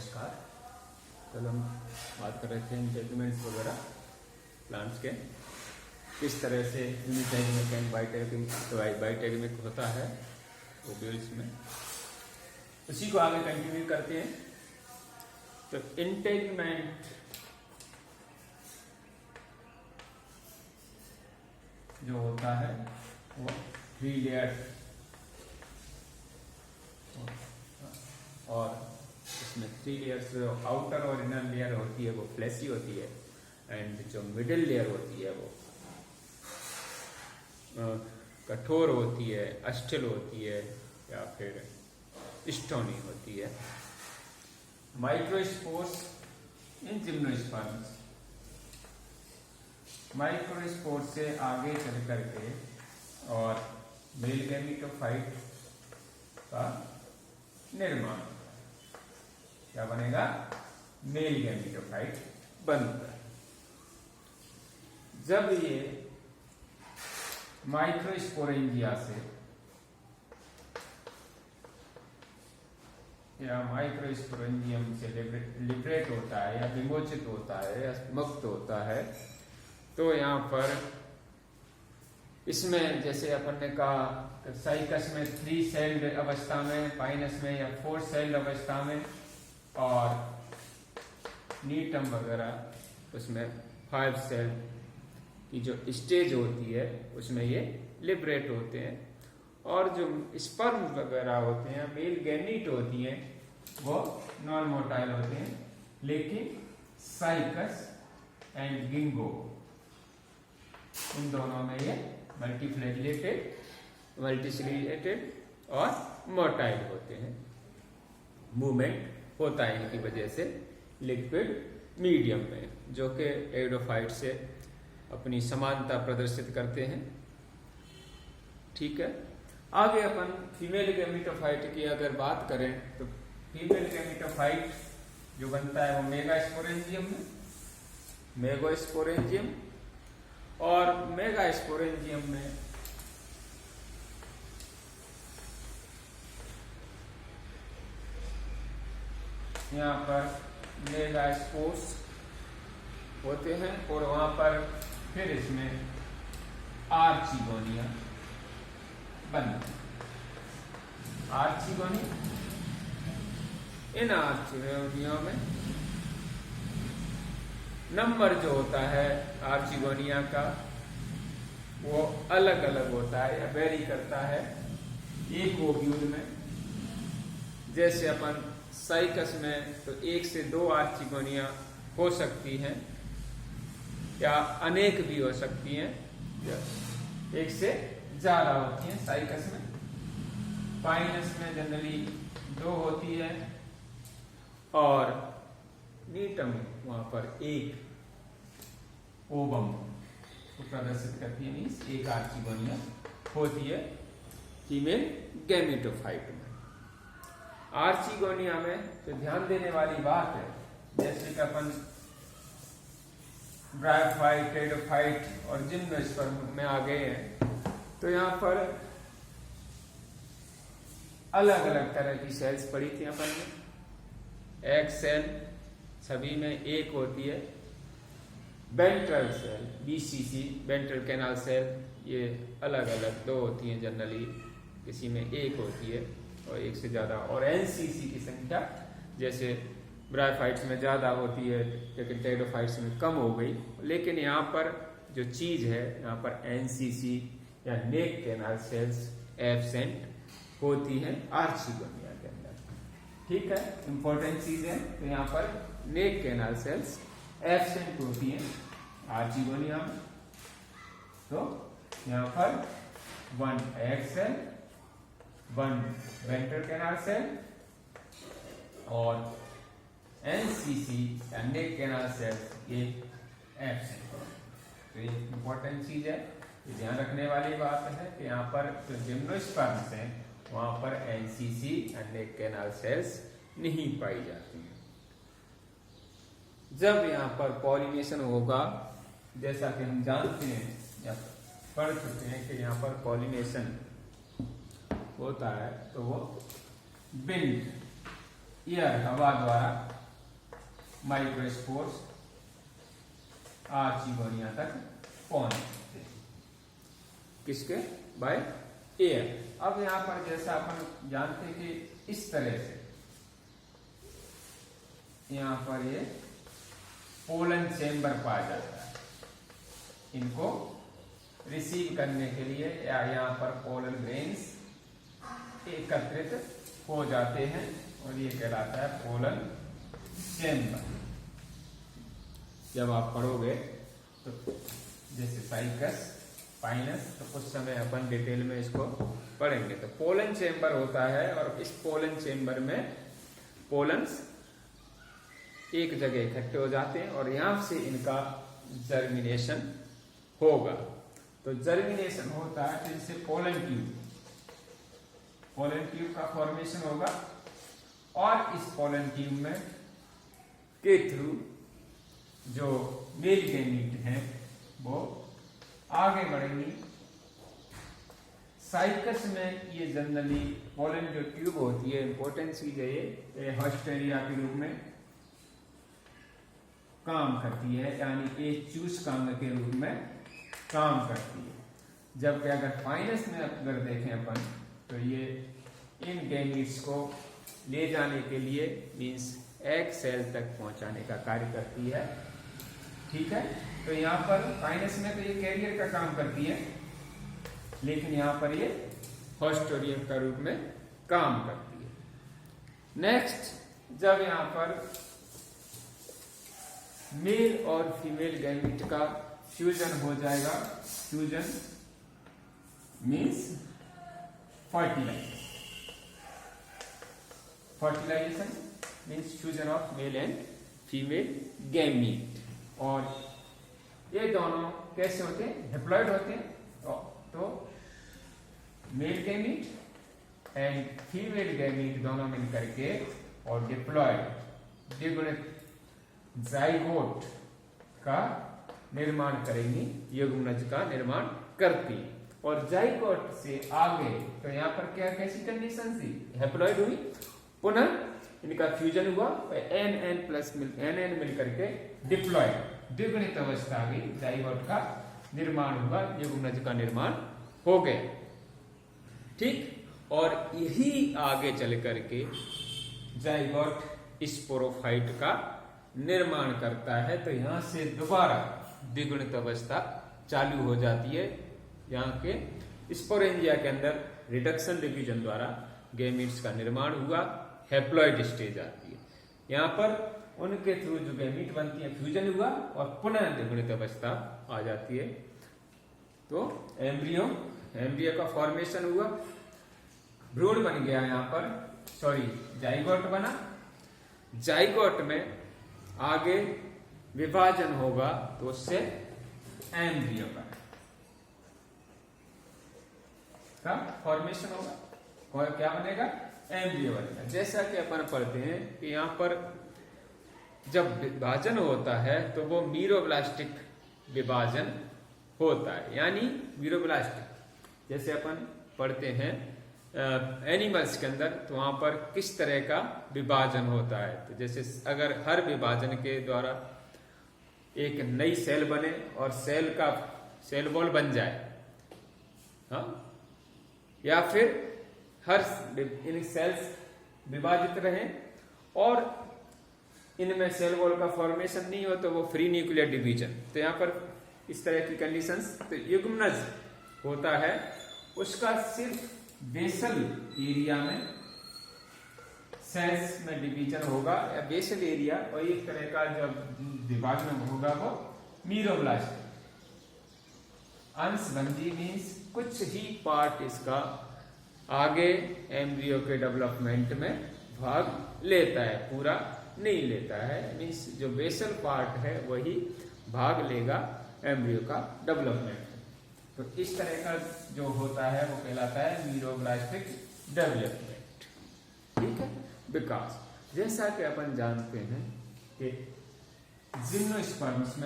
नमस्कार। कल हम बात कर रहे थे इंटेगमेंट्स वगैरह प्लांट्स के, किस तरह से यूनिटैगिमिक एंड बाइटैगिमिक होता है ओव्यूल्स में, उसी को आगे कंटिन्यू करते हैं। तो इंटेगमेंट जो होता है वो 3 लेयर और इसमें 3 लेयर्स, आउटर और इनर लेयर होती है वो फ्लैशी होती है, एंड जो मिडिल लेयर होती है वो कठोर होती है, अस्टिल होती है या फिर स्टोनी होती है। माइक्रोस्पोर्स इन जिम्नोस्पर्म्स, माइक्रोस्पोर्स से आगे चल करके और मेल गैमेटोफाइट का निर्माण, क्या बनेगा? मेल गैमेटोफाइट बनता है। जब ये माइक्रोस्पोरेंजिया से या माइक्रोस्पोरेंजियम से लिबरेट होता है या विमोचित होता है या मुक्त होता है, तो यहाँ पर इसमें जैसे अपन ने कहा साइकस में 3 सेल्ड अवस्था में, पाइनस में या 4 सेल्ड अवस्था में, और नीटम वगैरह उसमें 5 सेल की जो स्टेज होती है उसमें ये लिबरेट होते हैं। और जो स्पर्म वगैरह होते हैं, मेल गैमीट होती हैं, वो नॉन मोटाइल होते हैं, लेकिन साइकस एंड गिंगो इन दोनों में ये मल्टीफ्लैजिलेटेड, मल्टीसिलिएटेड और मोटाइल होते हैं। मूवमेंट होता है इनकी वजह से लिक्विड मीडियम में, जो कि एडोफाइट से अपनी समानता प्रदर्शित करते हैं। ठीक है, आगे अपन फीमेल गैमेटोफाइट की अगर बात करें तो फीमेल गैमेटोफाइट जो बनता है वो मेगास्पोरेंजियम में, मेगास्पोरेंजियम, और मेगास्पोरेंजियम में यहाँ पर मेगास्पोर्स होते हैं, और वहां पर फिर इसमें आर्चिगोनिया बनती है। आर्चिगोनिया, इन आर्चिगोनिया में नंबर जो होता है आर्चिगोनिया का वो अलग अलग होता है या वेरी करता है एक ओव्यूल में। जैसे अपन साइकस में तो 1 से 2 आर्चिगोनिया हो सकती हैं, या अनेक भी हो सकती हैं, या 1 से ज्यादा होती हैं साइकस में। पाइनस में जनरली 2 होती है, और नीटम वहां पर 1 ओवम को प्रदर्शित करती है, मीन्स 1 आर्चिगोनिया होती है फीमेल गैमेटोफाइट में। आर्चिगोनिया में तो ध्यान देने वाली बात है, जैसे कि अपन ब्रायोफाइट, टेरिडोफाइट और जिम्नोस्पर्म में आ गए हैं, तो यहाँ पर अलग अलग तरह की सेल्स पड़ी थी अपन में। एग सेल सभी में 1 होती है, ventral cell BCC, ventral canal cell, ये अलग अलग 2 होती हैं जनरली, किसी में 1 होती है और 1 से ज्यादा, और NCC की संख्या जैसे ब्रायोफाइट्स में ज्यादा होती है लेकिन टेरिडोफाइट्स में कम हो गई। लेकिन यहाँ पर जो चीज है, यहाँ पर NCC या नेक कैनाल सेल्स एब्सेंट होती है आर्चिगोनिया के अंदर। ठीक है, इंपॉर्टेंट चीज है। तो यहाँ पर नेक कैनाल सेल्स एब्सेंट होती हैं आर्चिगोनिया में। तो यहाँ पर 1 egg cell, 1 ventral canal cell और NCC या नेक कैनाल सेल्स ये एब्सेंट। तो ये इंपॉर्टेंट चीज है, ये ध्यान रखने वाली बात है कि यहाँ पर जो जिम्नोस्पर्म्स हैं वहां पर NCC या नेक कैनाल सेल्स नहीं पाई जाती हैं। जब यहाँ पर पॉलिनेशन होगा, जैसा कि हम जानते हैं या पढ़ चुके हैं कि यहाँ पर पॉलिनेशन होता है तो वो विंड, एयर, हवा द्वारा माइक्रोस्पोर्स आर्चिगोनिया तक पहुंचते हैं। किसके? By air. अब यहां पर जैसा अपन जानते हैं कि इस तरह से यहां पर ये पोलन चेंबर पाया जाता है। इनको रिसीव करने के लिए या यहाँ पर पोलन ग्रेन्स एकत्रित हो जाते हैं और ये कहलाता है पोलन चेंबर। जब आप पढ़ोगे तो जैसे साइकस, पाइनस, तो कुछ समय अपन डिटेल में इसको पढ़ेंगे। तो पोलन चेंबर होता है और इस पोलन चेंबर में पोलन्स एक जगह इकट्ठे हो जाते हैं और यहां से इनका जर्मिनेशन होगा। तो जर्मिनेशन होता है तो इससे पोलन ट्यूब का फॉर्मेशन होगा और इस पोलन ट्यूब में के थ्रू जो मेल गैमीट हैं वो आगे बढ़ेंगी। साइकस में ये जनरली पोलन जो ट्यूब होती है, इंपॉर्टेंट चीज है ये हॉस्टेरिया के रूप में काम करती है, यानी एक चूसकांग के रूप में काम करती है। जबकि अगर फाइनस में अगर देखें अपन तो ये इन गैमीट्स को ले जाने के लिए मींस एग सेल तक पहुंचाने का कार्य करती है। ठीक है, तो यहाँ पर फाइनस में तो ये कैरियर का काम करती है, लेकिन यहाँ पर ये हॉस्टोरियम का रूप में काम करती है। नेक्स्ट, जब यहाँ पर मेल और फीमेल गैमीट का फ्यूजन हो जाएगा, fusion means fertilisation means fusion of male and female gamete. और ये दोनों कैसे होते हैं? डिप्लॉयड होते हैं। तो male gamete and female gamete दोनों मिलकर के और डिप्लॉयड द्विगुणित जाइगोट का निर्माण करेंगी, युग्मनज का निर्माण करती। और जाइगोट से आगे तो यहाँ पर क्या कैसी कंडीशन थी? हैप्लॉइड हुई, पुनः इनका फ्यूजन हुआ, एन प्लस एन मिलकर के डिप्लॉयड द्विगुणित अवस्था आ गई, जाइगोट का निर्माण हुआ, युग्मनज का निर्माण हो गया। ठीक, और यही आगे चल करके जाइगोट स्पोरोफाइट का निर्माण करता है। तो यहां से दोबारा द्विगुणित अवस्था चालू हो जाती है। यहाँ के स्पोरेंजिया के अंदर रिडक्शन डिवीजन द्वारा गैमीट्स का निर्माण हुआ, हैप्लॉइड स्टेज आती है। यहाँ पर उनके थ्रू जो गैमीट बनती है फ्यूजन हुआ और पुनः द्विगुणित अवस्था आ जाती है। तो एम्ब्रियो का फॉर्मेशन हुआ, भ्रूण बन गया, यहाँ पर जाइगोट बना। जाइगोट में आगे विभाजन होगा तो उससे एम्ब्रियो का फॉर्मेशन होगा और क्या बनेगा? एम्ब्रियो बनेगा। जैसा कि अपन पढ़ते हैं कि यहाँ पर जब विभाजन होता है तो वो मीरोब्लास्टिक विभाजन होता है, यानी मीरोब्लास्टिक जैसे अपन पढ़ते हैं एनिमल्स के अंदर, तो वहां पर किस तरह का विभाजन होता है। तो जैसे अगर हर विभाजन के द्वारा एक नई सेल बने और सेल वॉल बन जाए, हाँ, या फिर हर इन सेल्स विभाजित रहे और इनमें सेल वॉल का फॉर्मेशन नहीं हो तो वो फ्री न्यूक्लियर डिवीजन। तो यहाँ पर इस तरह की कंडीशंस, तो युग्मनज होता है उसका सिर्फ बेसल एरिया में सेल्स में डिवीजन होगा या बेसल एरिया, और एक तरह का जब विभाजन होगा वो मीरोब्लास्ट अंशबंदी मीन्स कुछ ही पार्ट इसका आगे एम्ब्रियो के डेवलपमेंट में भाग लेता है, पूरा नहीं लेता है। मीन्स जो बेसल पार्ट है वही भाग लेगा एम्ब्रियो का डेवलपमेंट। तो इस तरह का जो होता है वो कहलाता है मीरोब्लास्टिक डेवलपमेंट। ठीक है, विकास। जैसा कि अपन जानते हैं कि जिम्नोस्पर्म्स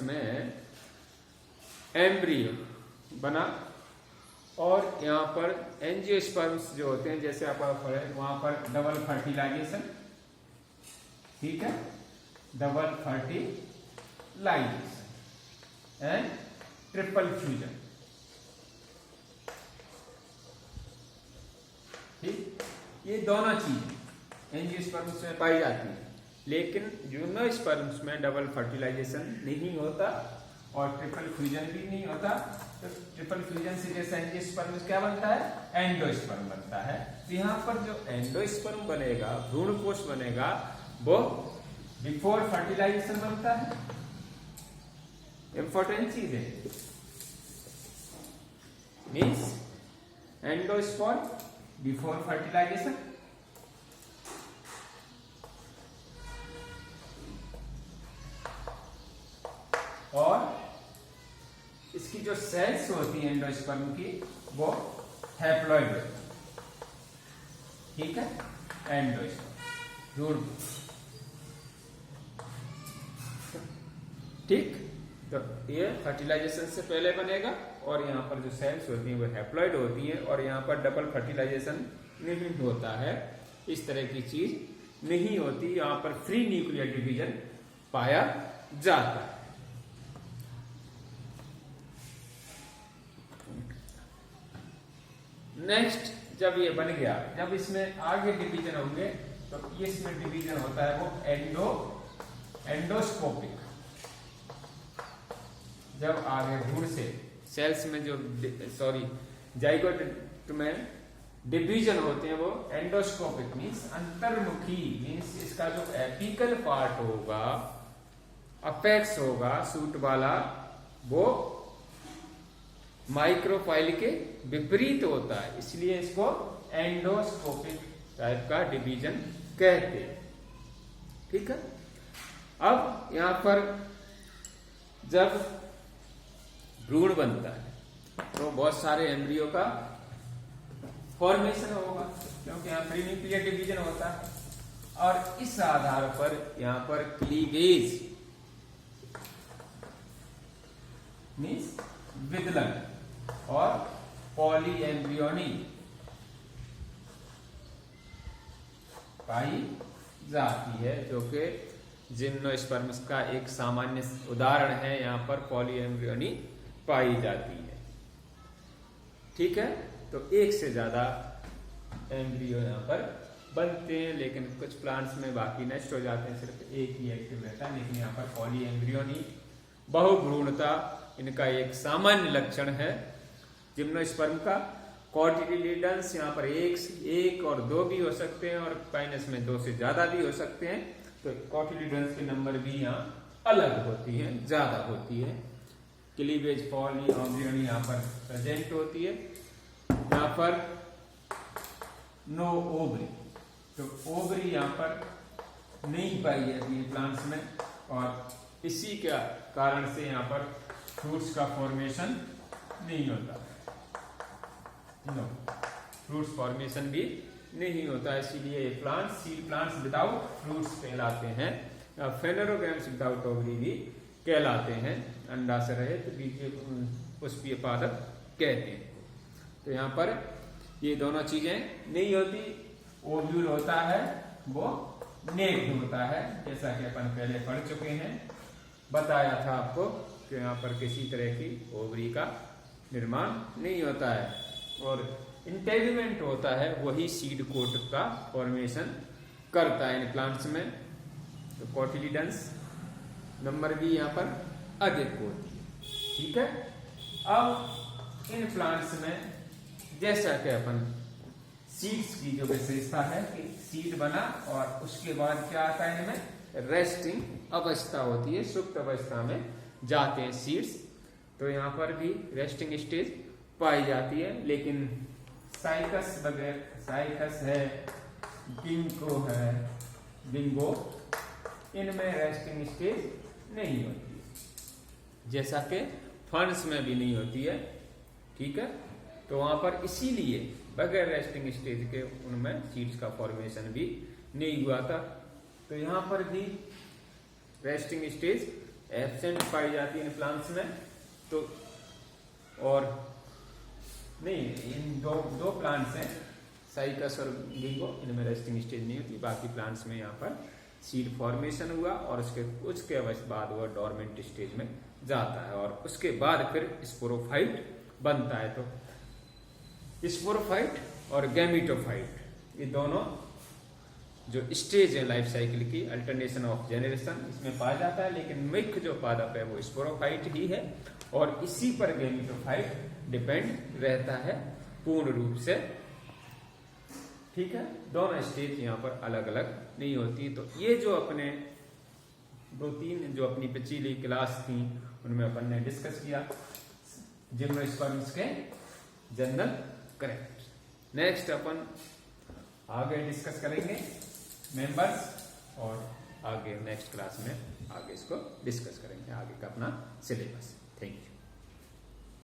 में एम्ब्रियो बना और यहाँ पर एंजियोस्पर्म्स जो होते हैं, जैसे आप वहां पर डबल फर्टिलाइजेशन, ठीक है, double fertilisation and triple fusion, ठीक, ये दोनों चीजें एंजियोस्पर्म्स में पाई जाती है। लेकिन जिम्नोस्पर्म्स में डबल फर्टिलाइजेशन नहीं होता और ट्रिपल फ्यूजन भी नहीं होता। तो ट्रिपल फ्यूजन से जैसे एंजियोस्पर्म क्या बनता है, एंडोस्पर्म बनता है। तो यहाँ पर जो एंडोस्पर्म बनेगा, भ्रूण कोश बनेगा, वो बिफोर फर्टिलाइजेशन बनता है। इंपॉर्टेंट चीज है, मीन्स एंडोस्पर्म बिफोर फर्टिलाइजेशन, और इसकी जो सेल्स होती है एंडोस्पर्म की, वो हैप्लॉइड होती है, ठीक है, एंडोस्पर्म, ठीक। तो ये फर्टिलाइजेशन से पहले बनेगा और यहाँ पर जो सेल्स होती हैं वो हैप्लॉइड होती हैं और यहाँ पर डबल फर्टिलाइजेशन नहीं होता है। इस तरह की चीज नहीं होती, यहाँ पर फ्री न्यूक्लियर डिवीजन पाया जाता है। नेक्स्ट, जब ये बन गया, जब इसमें आगे डिवीजन होंगे तो ये इसमें डिवीजन होता है वो एंडोस्कोपिक। जब आगे भ्रूण से सेल्स में जो जाइगोट में डिवीजन होते हैं वो एंडोस्कोपिक मीन्स अंतर्मुखी, मीन्स इसका जो एपिकल पार्ट होगा, अपेक्स होगा सूट वाला, वो माइक्रोफाइल के विपरीत होता है, इसलिए इसको एंडोस्कोपिक टाइप का डिवीजन कहते हैं, ठीक है। अब यहां पर जब भ्रूण बनता है तो बहुत सारे एम्ब्रियो का फॉर्मेशन होगा, क्योंकि यहाँ प्री न्यूक्लियर डिवीजन होता है, और इस आधार पर यहाँ पर क्लीवेज मीन्स विदलन और पॉली एम्ब्रियोनी पाई जाती है, जो कि जिम्नोस्पर्म्स का एक सामान्य उदाहरण है। यहाँ पर पॉली एम्ब्रियोनी पाई जाती है, ठीक है। तो एक से ज्यादा एम्ब्रियो यहाँ पर बनते हैं, लेकिन कुछ प्लांट्स में बाकी नष्ट हो जाते हैं, सिर्फ एक ही एक्टिव रहता है। लेकिन यहाँ पर पॉली एम्ब्रियोनी, बहुभ्रूणता इनका एक सामान्य लक्षण है जिम्नोस्पर्म का। कॉटिलिडन्स यहाँ पर एक और दो भी हो सकते हैं, और काइनस में दो से ज्यादा भी हो सकते हैं। तो कॉटिलिडन्स के नंबर भी यहाँ अलग होती है, ज्यादा होती है। क्लीवेज पॉली एम्ब्रियोनी यहाँ पर प्रेजेंट होती है। यहाँ पर नो ओवरी, तो ओवरी यहाँ पर नहीं पाई जाती है प्लांट्स में, और इसी के कारण से यहाँ पर फ्रूट्स का फॉर्मेशन नहीं होता, नो फ्रूट्स फॉर्मेशन भी नहीं होता। इसीलिए ये plants seed plants without fruits कहलाते हैं, या फेनेरोगैम्स विदाउट ओवरी भी कहलाते हैं। अंडा से रहे तो बीज पुष्पीय पादप कहते हैं। तो यहाँ पर ये दोनों चीजें नहीं होती। ओव्यूल होता है वो नेक्ड होता है, जैसा कि अपन पहले पढ़ चुके हैं, बताया था आपको कि यहाँ पर किसी तरह की ओवरी का निर्माण नहीं होता है, और इंटेगुमेंट होता है वही सीड कोट का फॉर्मेशन करता है इन प्लांट्स में। तो कॉटिलिडन्स नंबर भी यहाँ पर अधिक होती है, ठीक है। अब इन प्लांट्स में जैसा कि अपन सीड्स की जो विशेषता है कि सीड बना और उसके बाद क्या आता है, इनमें रेस्टिंग अवस्था होती है, सुप्त अवस्था में जाते हैं सीड्स। तो यहाँ पर भी रेस्टिंग स्टेज पाई जाती है, लेकिन साइकस वगैरह, साइकस है, गिंको है, बिंगो, इनमें रेस्टिंग स्टेज नहीं होती है, जैसा कि फर्न्स में भी नहीं होती है, ठीक है। तो वहां पर इसीलिए बगैर रेस्टिंग स्टेज के उनमें सीड्स का फॉर्मेशन भी नहीं हुआ था। तो यहाँ पर भी रेस्टिंग स्टेज एब्सेंट पाई जाती है इन प्लांट्स में। तो और नहीं, इन दो प्लांट्स हैं, साइकस और गिंगो, इनमें रेस्टिंग स्टेज नहीं होती। बाकी प्लांट्स में यहाँ पर सीड फॉर्मेशन हुआ और उसके बाद वह डोरमेंट स्टेज में जाता है और उसके बाद फिर स्पोरोफाइट बनता है। तो स्पोरोफाइट और गैमीटोफाइट ये दोनों जो स्टेज है लाइफ साइकिल की, अल्टरनेशन ऑफ जेनरेशन इसमें पाया जाता है, लेकिन मुख्य जो पादप है वो स्पोरोफाइट ही है और इसी पर गैमीटोफाइट डिपेंड रहता है पूर्ण रूप से। ठीक है, दोनों स्टेज यहाँ पर अलग अलग नहीं होती। तो ये जो अपने 2-3 जो अपनी पिछली क्लास थी उनमें अपन ने डिस्कस किया जिम्नोस्पर्म्स के जनरल कैरेक्टर। नेक्स्ट अपन आगे डिस्कस करेंगे मेंबर्स और आगे नेक्स्ट क्लास में आगे इसको डिस्कस करेंगे, आगे का अपना सिलेबस। Thank you.